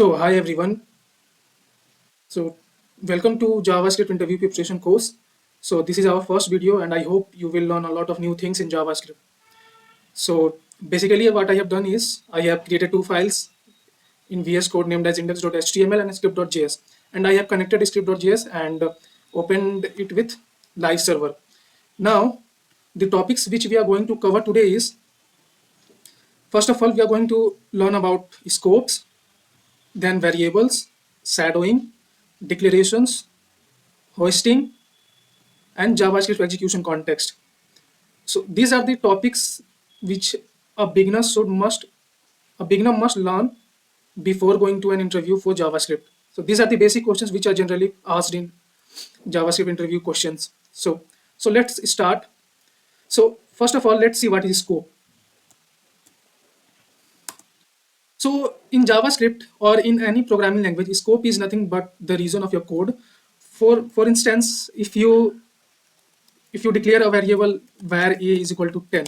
Hi everyone. So, welcome to JavaScript interview preparation course. This is our first video, and I hope you will learn a lot of new things in JavaScript. So, basically, what I have done is I have created two files in VS Code named as index.html and script.js, and I have connected script.js and opened it with live server. Now, the topics which we are going to cover today is first of all, we are going to learn about scopes, then variables, shadowing, declarations, hoisting, and JavaScript execution context. So these are the topics which a beginner should must a beginner must learn before going to an interview for JavaScript. So these are the basic questions which are generally asked in JavaScript interview questions. So let's start. So first of all, let's see what is scope. So in JavaScript or in any programming language, scope is nothing but the reason of your code. For instance, if you declare a variable var a is equal to 10,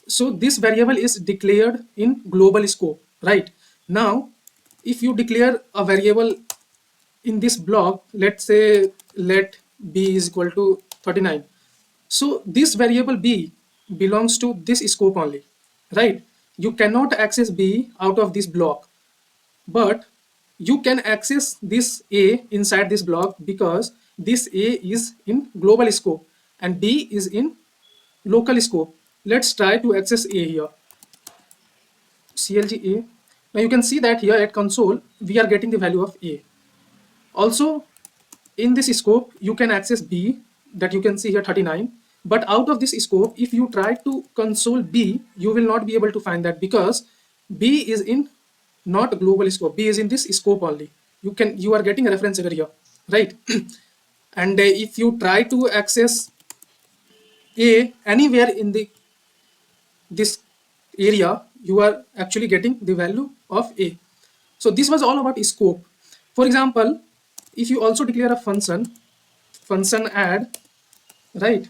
so this variable is declared in global scope, right? Now if you declare a variable in this block, let's say let b is equal to 39, so this variable b belongs to this scope only, right? You cannot access b out of this block, but you can access this a inside this block because this a is in global scope and b is in local scope. Let's try to access a here, clg a. Now you can see that here at console we are getting the value of a. Also in this scope you can access b, that you can see here 39, but out of this scope if you try to console b you will not be able to find that because b is in not global scope, b is in this scope only. You are getting a reference error here, right? And if you try to access a anywhere in the this area, you are actually getting the value of a. So this was all about scope. For example, if you also declare a function add, right?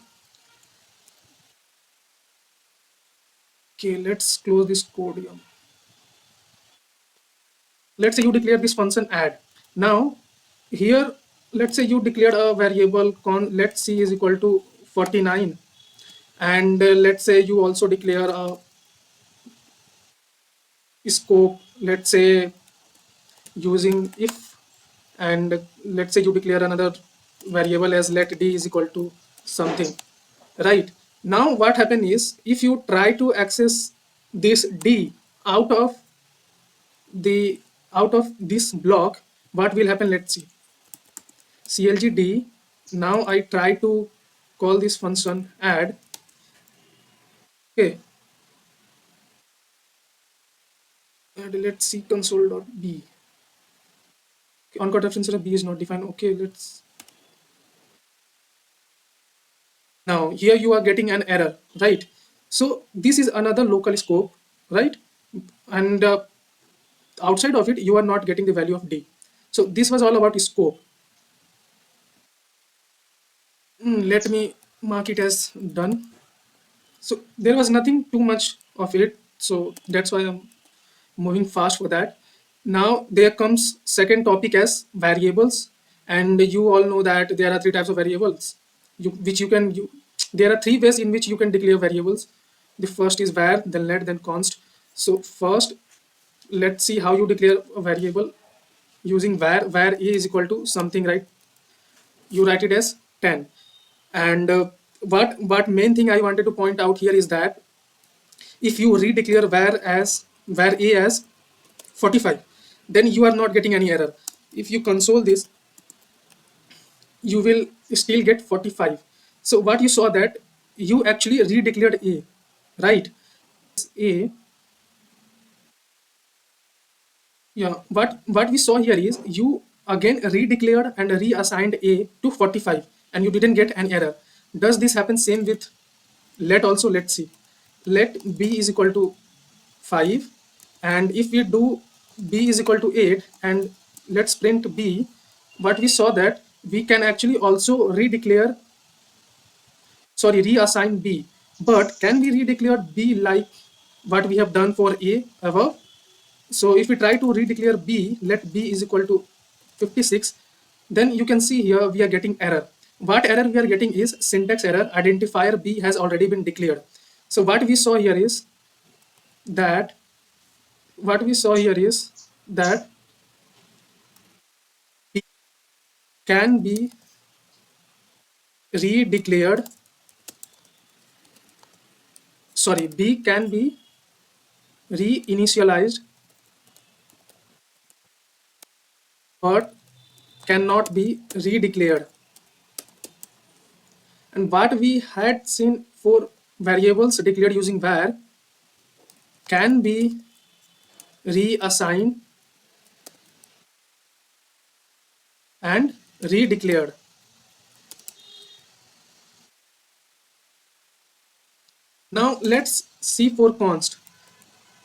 Okay, let's close this code here. Let's say you declare this function add. Now here, let's say you declared a variable let's see is equal to 49, and let's say you also declare a scope, let's say using if, and let's say you declare another variable as let d is equal to something, right? Now what happen is if you try to access this d out of this block, what will happen? Let's see, clg d. Now I try to call this function add. Okay, and let's see console.b. On cut reference b is not defined. Okay, let's. Now here you are getting an error, right? So this is another local scope, right? And outside of it you are not getting the value of d. So this was all about scope. Let me mark it as done. So there was nothing too much of it, so that's why I'm moving fast for that. Now there comes second topic as variables, and you all know that there are three types of variables which you can there are three ways in which you can declare variables. The first is var, then let, then const. So first let's see how you declare a variable using var a is equal to something, right? You write it as 10, and what main thing I wanted to point out here is that if you redeclare var a as 45, then you are not getting any error. If you console this, you will still get 45. So what you saw that you actually redeclared a, right? A, yeah, what we saw here is you again redeclared and reassigned a to 45 and you didn't get an error. Does this happen same with let also? Let's see, let b is equal to 5, and if we do b is equal to 8 and let's print b, what we saw that we can actually also reassign b. But can we redeclare b like what we have done for a above? So if we try to redeclare b, let b is equal to 56, then you can see here we are getting error. What error we are getting is syntax error. Identifier b has already been declared. So what we saw here is that that b can be redeclared. Sorry, b can be reinitialized but cannot be redeclared. And what we had seen for variables declared using var can be reassigned and redeclared. Now let's see for const.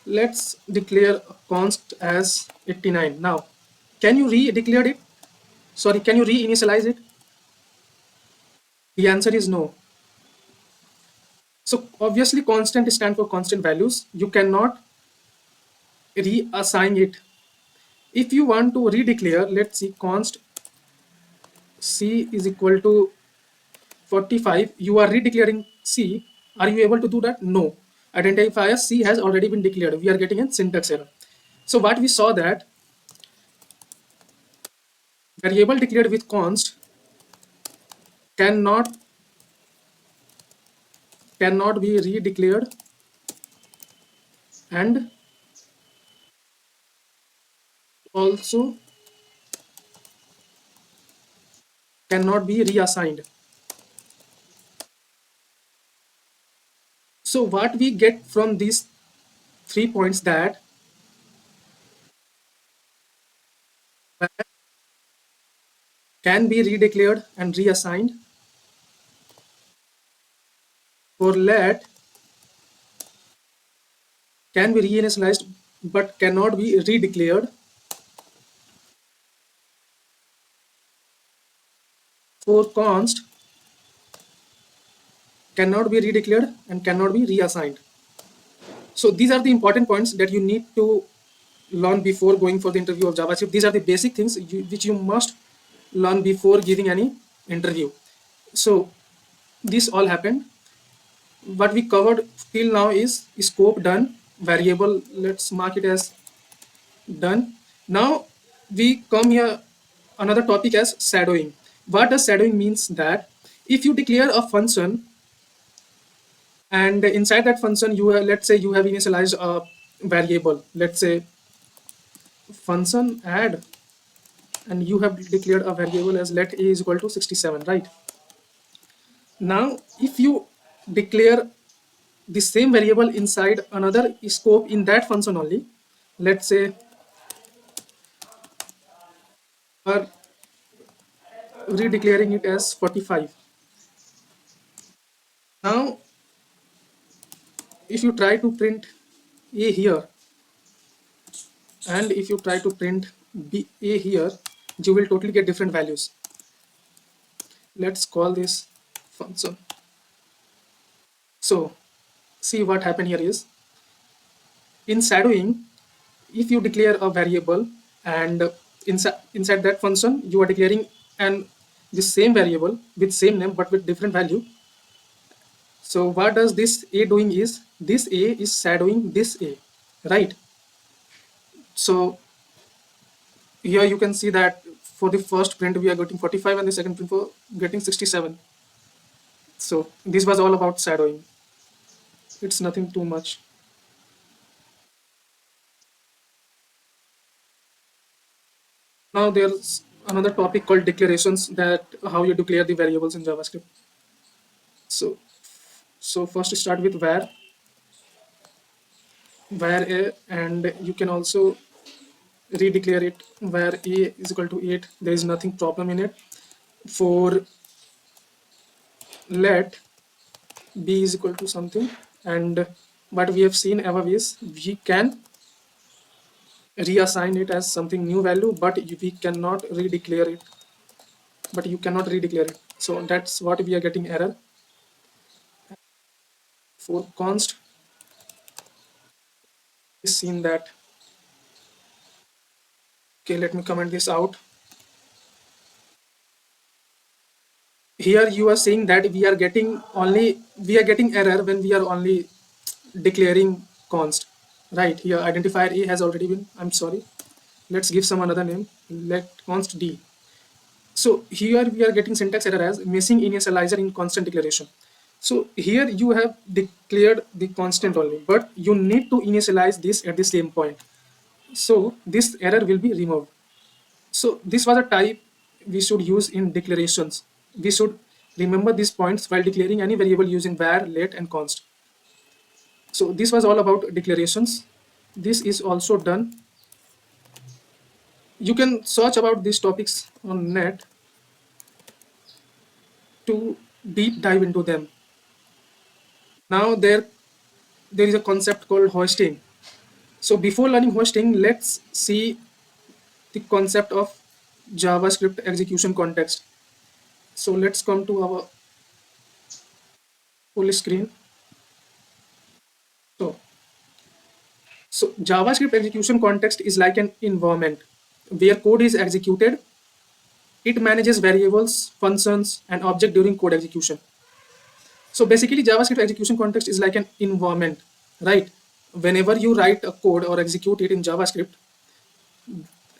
Let's declare const as 89. Now, can you re-declare it? Sorry, can you reinitialize it? The answer is no. So obviously constant stand for constant values. You cannot reassign it. If you want to redeclare, let's see const c is equal to 45. You are redeclaring c. Are you able to do that? No. Identifier c has already been declared. We are getting a syntax error. So what we saw that variable declared with const cannot be redeclared and also cannot be reassigned. So what we get from these 3 points that can be redeclared and reassigned, for let can be reinitialized but cannot be redeclared, for const cannot be redeclared and cannot be reassigned. So these are the important points that you need to learn before going for the interview of JavaScript. These are the basic things which you must learn before giving any interview. So this all happened. What we covered till now is scope done, variable, let's mark it as done. Now we come here another topic as shadowing. What does shadowing means? That if you declare a function and inside that function you have, let's say you have initialized a variable, let's say function add, and you have declared a variable as let a is equal to 67, right? Now if you declare the same variable inside another scope in that function only, let's say are redeclaring it as 45. Now if you try to print a here and if you try to print b a here, you will totally get different values. Let's call this function. So see what happened here is, in shadowing, if you declare a variable and inside that function you are declaring and the same variable with same name but with different value. So what does this a doing is, this a is shadowing this a, right? So here you can see that for the first print we are getting 45 and the second print for getting 67. So this was all about shadowing. It's nothing too much. Now there's another topic called declarations, that how you declare the variables in JavaScript. So first start with var a, and you can also redeclare it var a is equal to 8. There is nothing problem in it. For let b is equal to something, and what we have seen above is we can reassign it as something new value, but we cannot redeclare it. So that's what we are getting error. For const is seen that Okay, let me comment this out. Here you are saying that we are getting error when we are only declaring const, right? Here identifier A has already been, I'm sorry, let's give some another name, let const D. So here we are getting syntax error as missing initializer in constant declaration. So here you have declared the constant only, but you need to initialize this at the same point. So this error will be removed. So this was a type we should use in declarations. We should remember these points while declaring any variable using var, let, and const. So this was all about declarations. This is also done. You can search about these topics on net to deep dive into them. Now there is a concept called hoisting. So before learning hoisting, let's see the concept of JavaScript execution context. So let's come to our full screen. So JavaScript execution context is like an environment where code is executed. It manages variables, functions, and object during code execution. So basically, JavaScript execution context is like an environment, right? Whenever you write a code or execute it in JavaScript,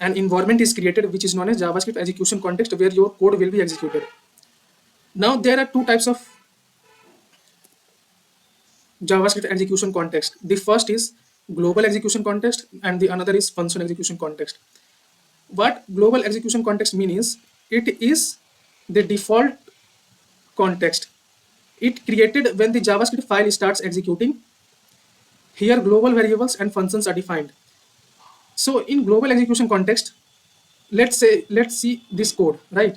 an environment is created which is known as JavaScript execution context where your code will be executed. Now there are two types of JavaScript execution context. The first is global execution context and the another is function execution context. What global execution context means is it is the default context. It created when the JavaScript file starts executing. Here global variables and functions are defined. So in global execution context, let's see this code, right?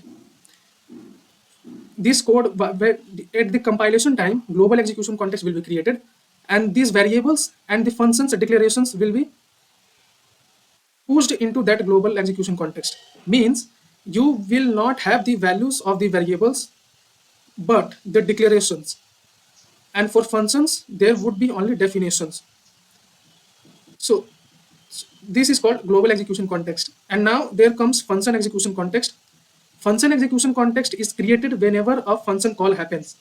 This code at the compilation time, global execution context will be created, and these variables and the functions declarations will be pushed into that global execution context. Means you will not have the values of the variables, but the declarations. And for functions, there would be only definitions. So this is called global execution context. And now there comes function execution context. Function execution context is created whenever a function call happens.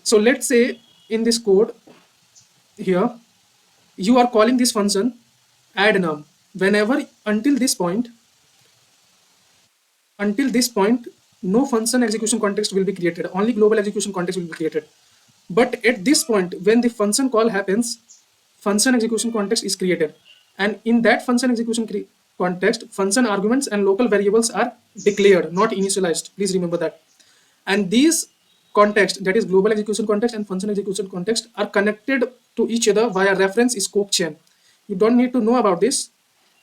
So let's say in this code here, you are calling this function add num. Whenever until this point, no function execution context will be created. Only global execution context will be created. But at this point, when the function call happens, function execution context is created. And in that function execution context, function arguments and local variables are declared, not initialized. Please remember that. And these context, that is global execution context and function execution context, are connected to each other via reference scope chain. You don't need to know about this,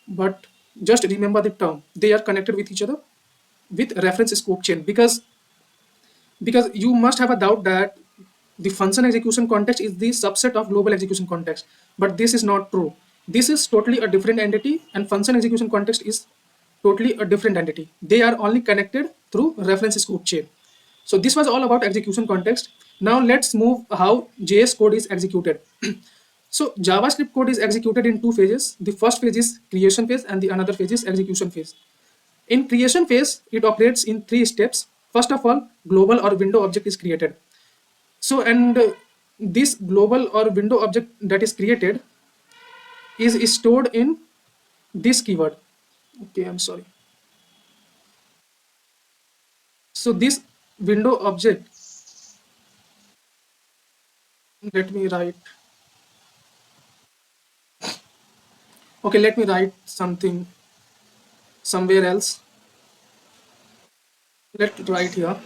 but just remember the term. They are connected with each other with reference scope chain because you must have a doubt that the function execution context is the subset of global execution context, but this is not true. This is totally a different entity, and function execution context is totally a different entity. They are only connected through reference scope chain. So this was all about execution context. Now let's move how JS code is executed. So JavaScript code is executed in two phases. The first phase is creation phase and the another phase is execution phase. In creation phase, it operates in three steps. First of all, global or window object is created. So, and this global or window object that is created is stored in this keyword. Okay, I'm sorry. So this window object, let me write. Okay, let me write something somewhere else. Let's write here.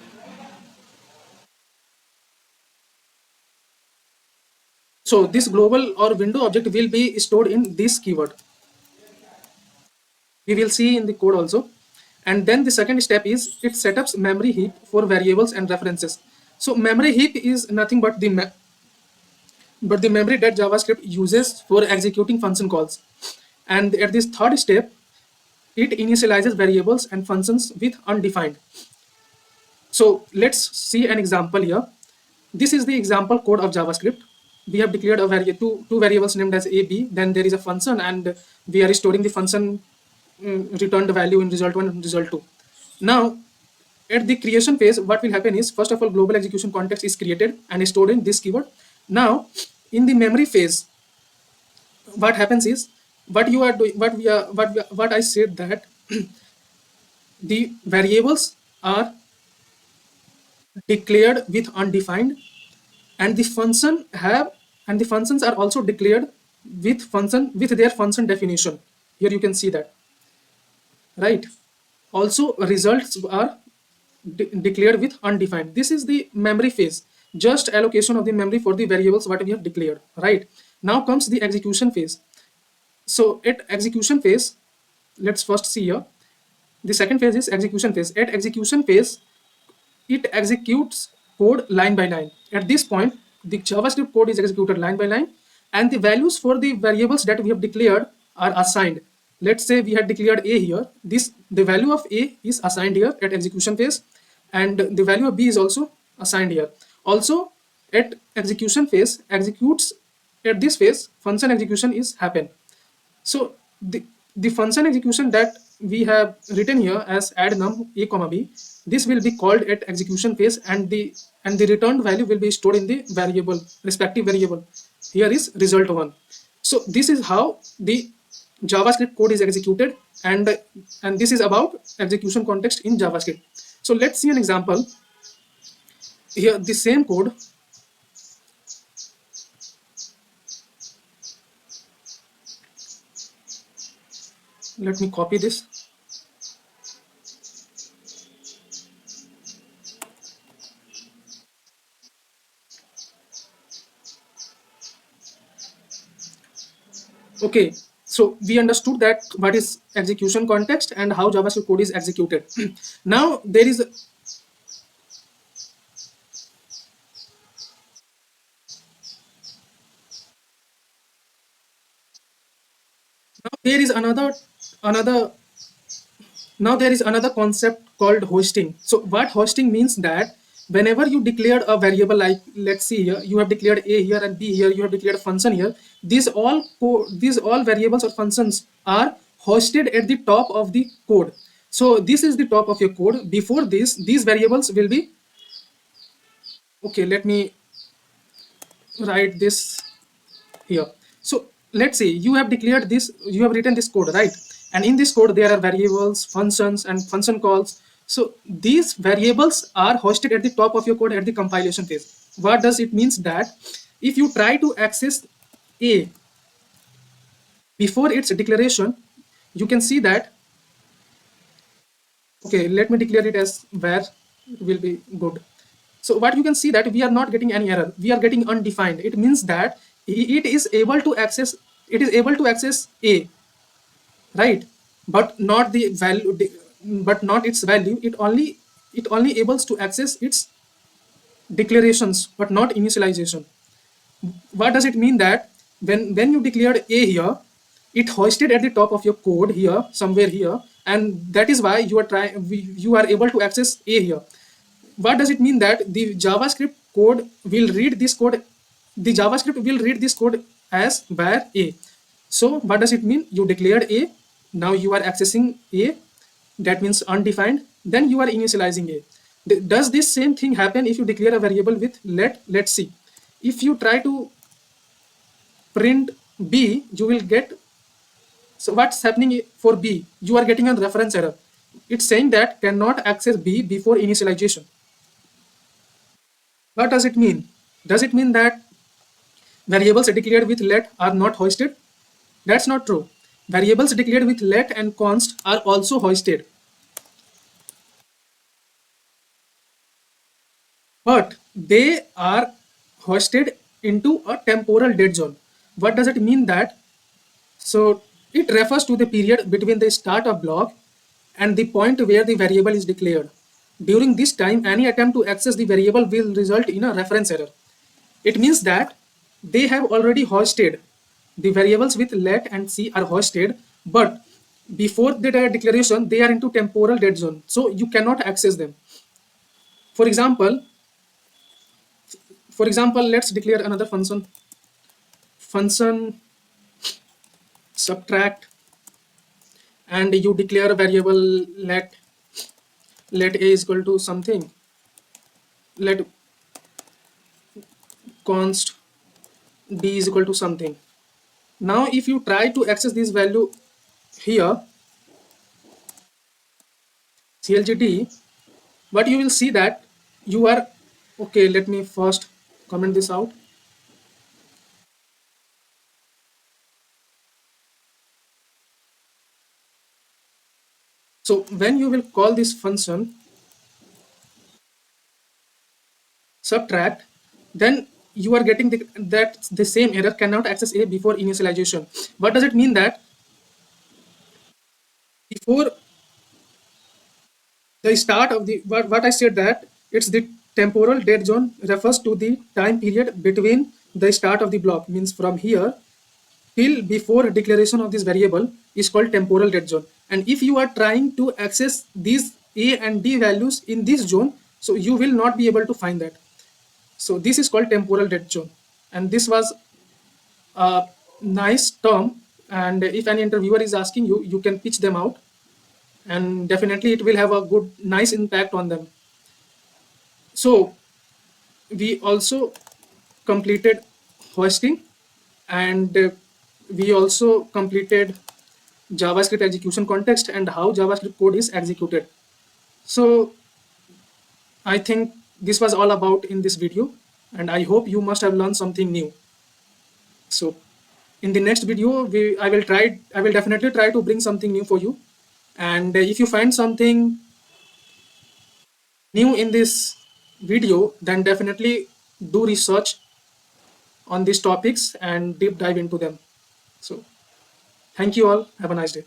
So this global or window object will be stored in this keyword. We will see in the code also. And then the second step is it setups memory heap for variables and references. So memory heap is nothing but the memory that JavaScript uses for executing function calls. And at this third step, it initializes variables and functions with undefined. So let's see an example here. This is the example code of JavaScript. We have declared two variables named as a, b. Then there is a function, and we are storing the function returned value in result1 and result2. Now, at the creation phase, what will happen is, first of all, global execution context is created and stored in this keyword. Now, in the memory phase, what happens is, what you are doing, what I said, that the variables are declared with undefined, and the function have and the functions are also declared with their function definition. Here you can see that, right? Also, results are declared with undefined. This is the memory phase, just allocation of the memory for the variables what we have declared, right? Now comes the execution phase. So at execution phase, let's first see here. The second phase is execution phase. At execution phase, it executes code line by line. At this point, the JavaScript code is executed line by line, and the values for the variables that we have declared are assigned. Let's say we had declared a here. The value of a is assigned here at execution phase, and the value of b is also assigned here. Also, at execution phase, executes at this phase, function execution is happen. So the function execution that we have written here as add num a comma b, this will be called at execution phase, and the returned value will be stored in the variable, respective variable. Here is result1. So this is how the JavaScript code is executed, and this is about execution context in JavaScript. So let's see an example. Here the same code. Let me copy this. Okay, so we understood that what is execution context and how JavaScript code is executed. Now there is another now there is another concept called hoisting. So what hoisting means, that whenever you declare a variable, like let's see here, you have declared a here and b here, you have declared a function here, these all variables or functions are hosted at the top of the code. So this is the top of your code. Before this, these variables will be, okay, let me write this here. So let's say you have declared this, you have written this code, right? And in this code there are variables, functions, and function calls. So these variables are hosted at the top of your code at the compilation phase. What does it means? That if you try to access a before its declaration, you can see that, okay, let me declare it as where will be good. So what you can see, that we are not getting any error, we are getting undefined. It means that it is able to access, a, right, but not the value, but not its value. It only able to access its declarations but not initialization. What does it mean? That when you declared a here, it hoisted at the top of your code here, somewhere here, and that is why you are able to access a here. What does it mean? That the JavaScript code will read this code, the JavaScript will read this code as var a. So what does it mean? You declared a, now you are accessing a, that means undefined, then you are initializing a. Does this same thing happen if you declare a variable with let? Let's see. If you try to print b, you will get, so what's happening for b? You are getting a reference error. It's saying that cannot access b before initialization. What does it mean? Does it mean that variables declared with let are not hoisted? That's not true. Variables declared with let and const are also hoisted, but they are hoisted into a temporal dead zone. What does it mean? That, so it refers to the period between the start of block and the point where the variable is declared. During this time, any attempt to access the variable will result in a reference error. It means that they have already hoisted, the variables with let and c are hoisted, but before the declaration they are into temporal dead zone, so you cannot access them. For example, let's declare another function subtract, and you declare a variable, let a is equal to something, let const d is equal to something. Now if you try to access this value here, clgd, what you will see that you are, okay, let me first comment this out. So when you will call this function subtract, then you are getting that the same error, cannot access a before initialization. What does it mean? That before the start of the, what I said, that it's the temporal dead zone refers to the time period between the start of the block, means from here till before declaration of this variable is called temporal dead zone. And if you are trying to access these a and d values in this zone, so you will not be able to find that. So this is called temporal dead zone, and this was a nice term. And if any interviewer is asking you, you can pitch them out, and definitely it will have a good, nice impact on them. So we also completed hoisting, and we also completed JavaScript execution context and how JavaScript code is executed. So I think this was all about in this video, and I hope you must have learned something new. So in the next video, I will definitely try to bring something new for you. And if you find something new in this video, then definitely do research on these topics and deep dive into them. So thank you all. Have a nice day.